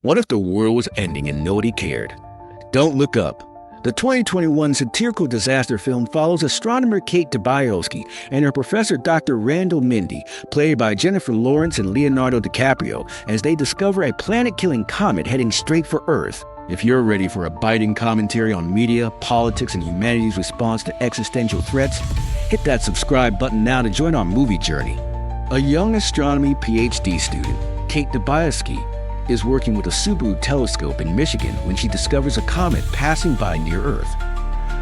What if the world was ending and nobody cared? Don't Look Up. The 2021 satirical disaster film follows astronomer Kate Dibiasky and her professor Dr. Randall Mindy, played by Jennifer Lawrence and Leonardo DiCaprio, as they discover a planet-killing comet heading straight for Earth. If you're ready for a biting commentary on media, politics, and humanity's response to existential threats, hit that subscribe button now to join our movie journey. A young astronomy PhD student, Kate Dibiasky, is working with a Subaru telescope in Michigan when she discovers a comet passing by near Earth.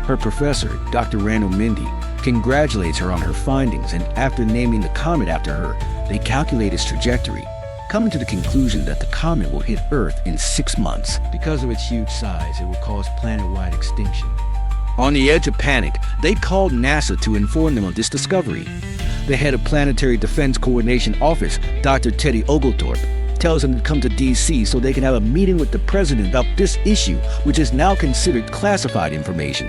Her professor, Dr. Randall Mindy, congratulates her on her findings, and after naming the comet after her, they calculate its trajectory, coming to the conclusion that the comet will hit Earth in 6 months. Because of its huge size, it will cause planet-wide extinction. On the edge of panic, they called NASA to inform them of this discovery. The head of Planetary Defense Coordination Office, Dr. Teddy Oglethorpe, tells them to come to D.C. so they can have a meeting with the president about this issue, which is now considered classified information.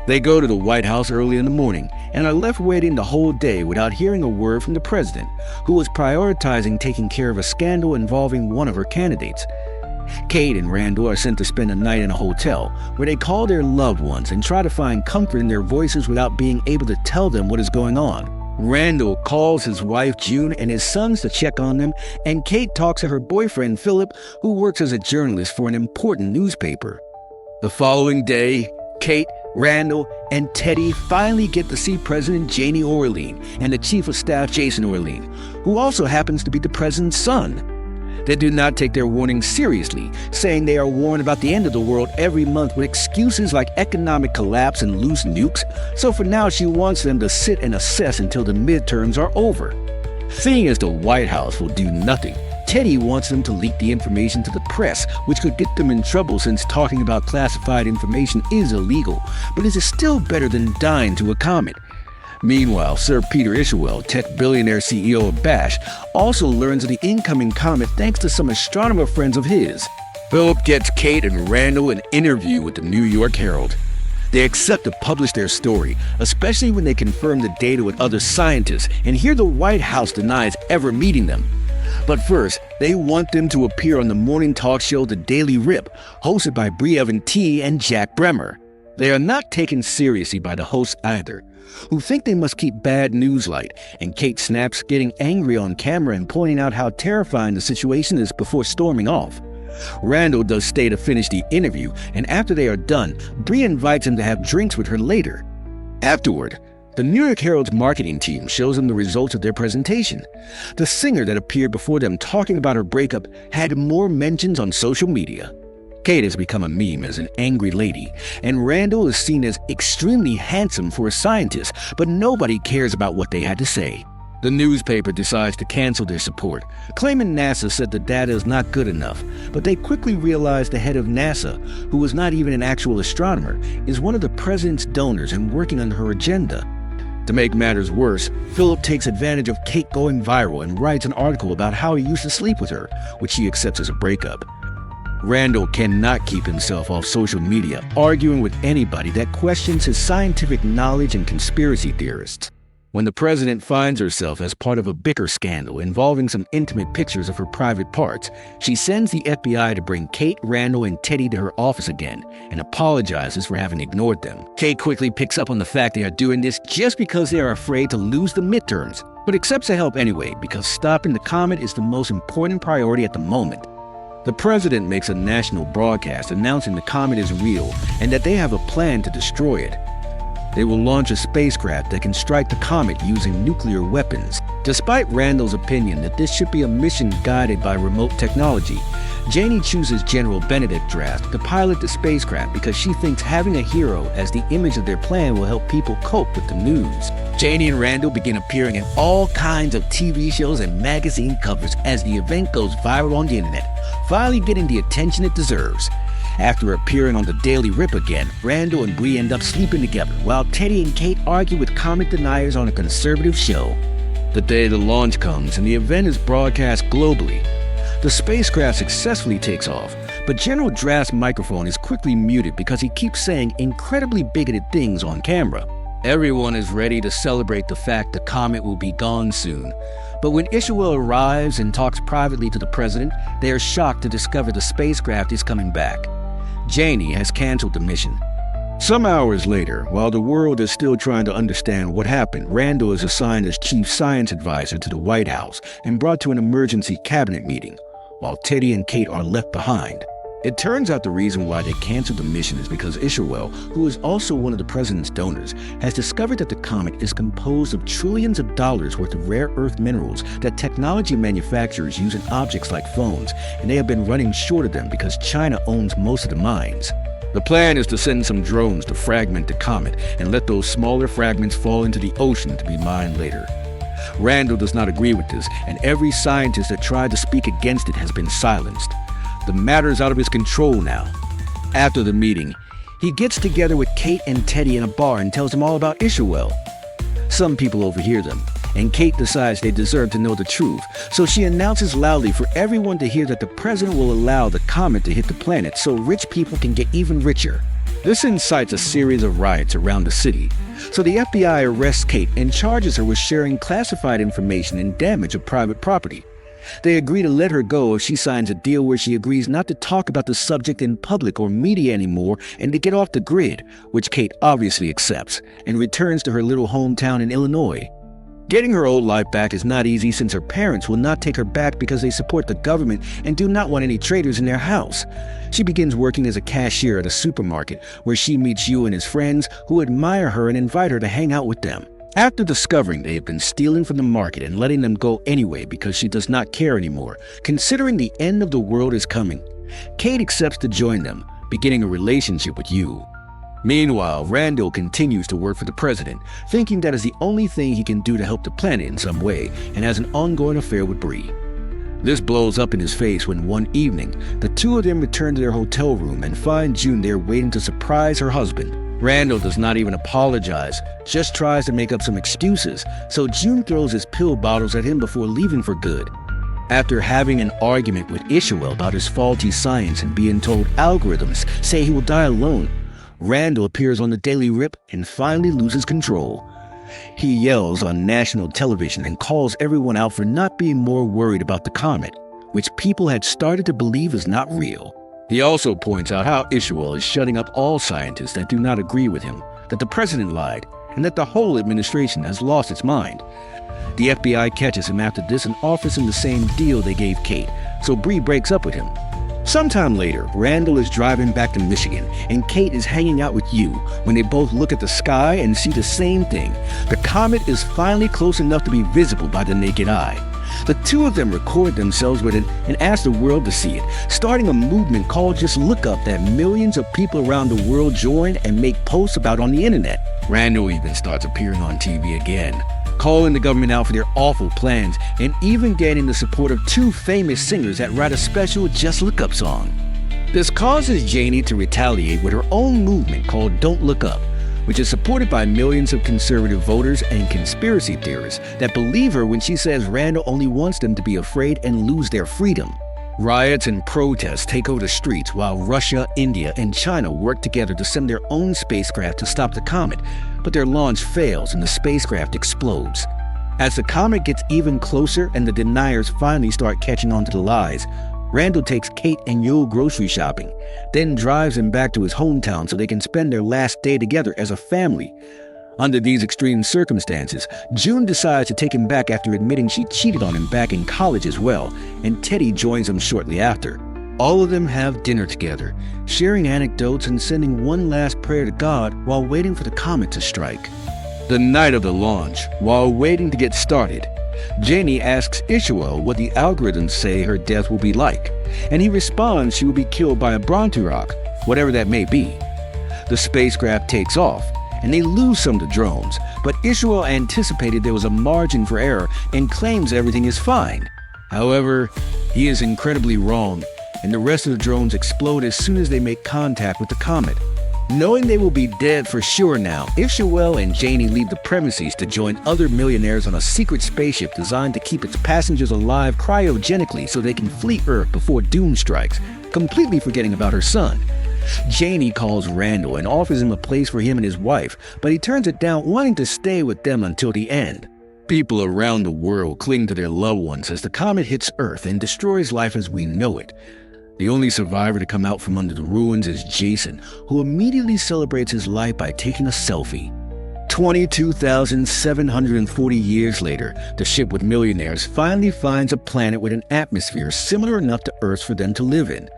They go to the White House early in the morning and are left waiting the whole day without hearing a word from the president, who was prioritizing taking care of a scandal involving one of her candidates. Kate and Randall are sent to spend a night in a hotel, where they call their loved ones and try to find comfort in their voices without being able to tell them what is going on. Randall calls his wife June and his sons to check on them, and Kate talks to her boyfriend Philip, who works as a journalist for an important newspaper. The following day, Kate, Randall, and Teddy finally get to see President Janie Orlean and the Chief of Staff Jason Orlean, who also happens to be the president's son. They do not take their warning seriously, saying they are warned about the end of the world every month with excuses like economic collapse and loose nukes, so for now she wants them to sit and assess until the midterms are over. Seeing as the White House will do nothing, Teddy wants them to leak the information to the press, which could get them in trouble since talking about classified information is illegal, but it is still better than dying to a comet. Meanwhile, Sir Peter Ishwell, tech billionaire CEO of Bash, also learns of the incoming comet thanks to some astronomer friends of his. Philip gets Kate and Randall an interview with the New York Herald. They accept to publish their story, especially when they confirm the data with other scientists, and here the White House denies ever meeting them. But first, they want them to appear on the morning talk show The Daily Rip, hosted by Brie Evan T. and Jack Bremer. They are not taken seriously by the hosts either, who think they must keep bad news light, and Kate snaps, getting angry on camera and pointing out how terrifying the situation is before storming off. Randall does stay to finish the interview, and after they are done, Brie invites him to have drinks with her later. Afterward, the New York Herald's marketing team shows them the results of their presentation. The singer that appeared before them talking about her breakup had more mentions on social media. Kate has become a meme as an angry lady, and Randall is seen as extremely handsome for a scientist, but nobody cares about what they had to say. The newspaper decides to cancel their support, claiming NASA said the data is not good enough, but they quickly realize the head of NASA, who was not even an actual astronomer, is one of the president's donors and working on her agenda. To make matters worse, Philip takes advantage of Kate going viral and writes an article about how he used to sleep with her, which she accepts as a breakup. Randall cannot keep himself off social media, arguing with anybody that questions his scientific knowledge and conspiracy theorists. When the president finds herself as part of a bicker scandal involving some intimate pictures of her private parts, she sends the FBI to bring Kate, Randall, and Teddy to her office again and apologizes for having ignored them. Kate quickly picks up on the fact they are doing this just because they are afraid to lose the midterms, but accepts the help anyway because stopping the comet is the most important priority at the moment. The president makes a national broadcast announcing the comet is real and that they have a plan to destroy it. They will launch a spacecraft that can strike the comet using nuclear weapons. Despite Randall's opinion that this should be a mission guided by remote technology, Janie chooses General Benedict Draft to pilot the spacecraft because she thinks having a hero as the image of their plan will help people cope with the news. Janie and Randall begin appearing in all kinds of TV shows and magazine covers as the event goes viral on the internet, finally getting the attention it deserves. After appearing on The Daily Rip again, Randall and Brie end up sleeping together, while Teddy and Kate argue with comet deniers on a conservative show. The day the launch comes and the event is broadcast globally. The spacecraft successfully takes off, but General Draft's microphone is quickly muted because he keeps saying incredibly bigoted things on camera. Everyone is ready to celebrate the fact the comet will be gone soon, But when Ishmael arrives and talks privately to the president, they are shocked to discover the spacecraft is coming back. Janie has canceled the mission. Some hours later, while the world is still trying to understand what happened, Randall is assigned as chief science advisor to the White House and brought to an emergency cabinet meeting, while Teddy and Kate are left behind. It turns out the reason why they canceled the mission is because Ishmael, who is also one of the president's donors, has discovered that the comet is composed of trillions of dollars worth of rare earth minerals that technology manufacturers use in objects like phones, and they have been running short of them because China owns most of the mines. The plan is to send some drones to fragment the comet and let those smaller fragments fall into the ocean to be mined later. Randall does not agree with this, and every scientist that tried to speak against it has been silenced. The matter is out of his control now. After the meeting, he gets together with Kate and Teddy in a bar and tells them all about Ishmael. Some people overhear them, and Kate decides they deserve to know the truth, so she announces loudly for everyone to hear that the president will allow the comet to hit the planet so rich people can get even richer. This incites a series of riots around the city, so the FBI arrests Kate and charges her with sharing classified information and damage of private property. They agree to let her go if she signs a deal where she agrees not to talk about the subject in public or media anymore and to get off the grid, which Kate obviously accepts, and returns to her little hometown in Illinois. Getting her old life back is not easy since her parents will not take her back because they support the government and do not want any traitors in their house. She begins working as a cashier at a supermarket where she meets Yu and his friends who admire her and invite her to hang out with them. After discovering they have been stealing from the market and letting them go anyway because she does not care anymore, considering the end of the world is coming, Kate accepts to join them, beginning a relationship with Yu. Meanwhile, Randall continues to work for the president, thinking that is the only thing he can do to help the planet in some way, and has an ongoing affair with Bree. This blows up in his face when one evening, the two of them return to their hotel room and find June there waiting to surprise her husband. Randall does not even apologize, just tries to make up some excuses, so June throws his pill bottles at him before leaving for good. After having an argument with Ishmael about his faulty science and being told algorithms say he will die alone, Randall appears on the Daily Rip and finally loses control. He yells on national television and calls everyone out for not being more worried about the comet, which people had started to believe is not real. He also points out how Ishmael is shutting up all scientists that do not agree with him, that the president lied, and that the whole administration has lost its mind. The FBI catches him after this and offers him the same deal they gave Kate, so Bree breaks up with him. Sometime later, Randall is driving back to Michigan, and Kate is hanging out with Yu when they both look at the sky and see the same thing. The comet is finally close enough to be visible by the naked eye. The two of them record themselves with it and ask the world to see it, starting a movement called Just Look Up that millions of people around the world join and make posts about on the internet. Randall even starts appearing on TV again, calling the government out for their awful plans, and even gaining the support of two famous singers that write a special Just Look Up song. This causes Janie to retaliate with her own movement called Don't Look Up, which is supported by millions of conservative voters and conspiracy theorists that believe her when she says Randall only wants them to be afraid and lose their freedom. Riots and protests take over the streets while Russia, India, and China work together to send their own spacecraft to stop the comet, but their launch fails and the spacecraft explodes. As the comet gets even closer and the deniers finally start catching on to the lies, Randall takes Kate and Yu grocery shopping, then drives them back to his hometown so they can spend their last day together as a family. Under these extreme circumstances, June decides to take him back after admitting she cheated on him back in college as well, and Teddy joins them shortly after. All of them have dinner together, sharing anecdotes and sending one last prayer to God while waiting for the comet to strike. The night of the launch, while waiting to get started, Janie asks Ishmael what the algorithms say her death will be like, and he responds she will be killed by a Bronte rock, whatever that may be. The spacecraft takes off, and they lose some of the drones, but Ishmael anticipated there was a margin for error and claims everything is fine. However, he is incredibly wrong, and the rest of the drones explode as soon as they make contact with the comet. Knowing they will be dead for sure now, Ishmael and Janie leave the premises to join other millionaires on a secret spaceship designed to keep its passengers alive cryogenically so they can flee Earth before doom strikes, completely forgetting about her son. Janie calls Randall and offers him a place for him and his wife, but he turns it down, wanting to stay with them until the end. People around the world cling to their loved ones as the comet hits Earth and destroys life as we know it. The only survivor to come out from under the ruins is Jason, who immediately celebrates his life by taking a selfie. 22,740 years later, the ship with millionaires finally finds a planet with an atmosphere similar enough to Earth's for them to live in.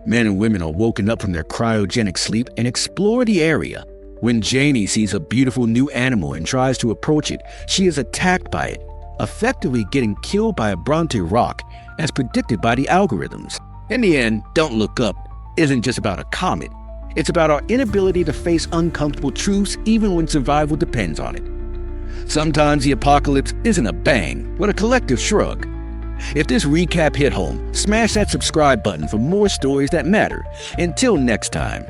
Men and women are woken up from their cryogenic sleep and explore the area. When Janie sees a beautiful new animal and tries to approach it, she is attacked by it, effectively getting killed by a Bronte rock, as predicted by the algorithms. In the end, Don't Look Up isn't just about a comet. It's about our inability to face uncomfortable truths even when survival depends on it. Sometimes the apocalypse isn't a bang, but a collective shrug. If this recap hit home, smash that subscribe button for more stories that matter. Until next time.